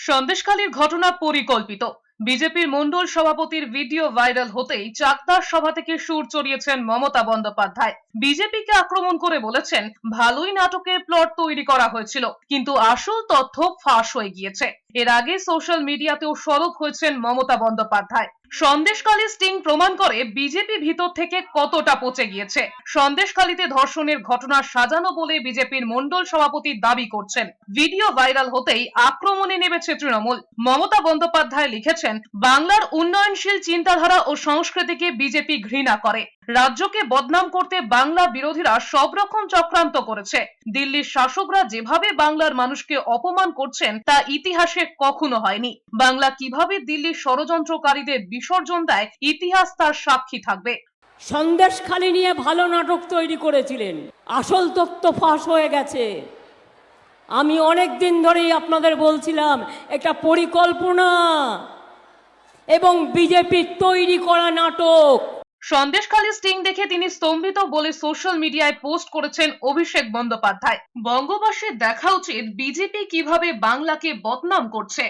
সন্দেশখালীর ঘটনা পরিকল্পিত। বিজেপির মণ্ডল সভাপতির ভিডিও ভাইরাল হতেই চাকদার সভা থেকে সুর চড়িয়েছেন মমতা বন্দ্যোপাধ্যায়। বিজেপিকে আক্রমণ করে বলেছেন, ভালোই নাটকের প্লট তৈরি করা হয়েছিল, কিন্তু আসল তথ্য ফাঁস হয়ে গিয়েছে। এর আগে সোশ্যাল মিডিয়াতেও সরব হয়েছেন মমতা বন্দ্যোপাধ্যায়। সন্দেশখালী স্টিং প্রমাণ করে বিজেপি ভিতর থেকে কতটা পচে গিয়েছে। সন্দেশখালীতে ধর্ষণের ঘটনা সাজানো বলে বিজেপির মণ্ডল সভাপতি দাবি করছেন। ভিডিও ভাইরাল হতেই আক্রমণে নেমেছে তৃণমূল। মমতা বন্দ্যোপাধ্যায় লিখেছেন, বাংলার উন্নয়নশীল চিন্তাধারা ও সংস্কৃতিকে বিজেপি ঘৃণা করে। রাজ্যকে বদনাম করতে বাংলা বিরোধীরা সব রকম চক্রান্ত করেছে। দিল্লির শাসকরা যেভাবে বাংলার মানুষকে অপমান করছেন তা ইতিহাসে কখনো হয়নি। বাংলা কিভাবে দিল্লির ষড়যন্ত্রকারীদের বিসর্জন দেয়, ইতিহাস তার সাক্ষী থাকবে। সন্দেশখালী নিয়ে ভালো নাটক তৈরি করেছিলেন, আসল তথ্য ফাঁস হয়ে গেছে। আমি অনেক দিন ধরেই আপনাদের বলছিলাম এটা পরিকল্পনা এবং বিজেপির তৈরি করা নাটক। সন্দেশখালী স্টিং দেখে তিনি স্তম্ভিত বলে সোশ্যাল মিডিয়ায় পোস্ট করেছেন অভিষেক বন্দ্যোপাধ্যায়। বঙ্গবাসীর দেখা উচিত বিজেপি কিভাবে বাংলাকে বদনাম করছে।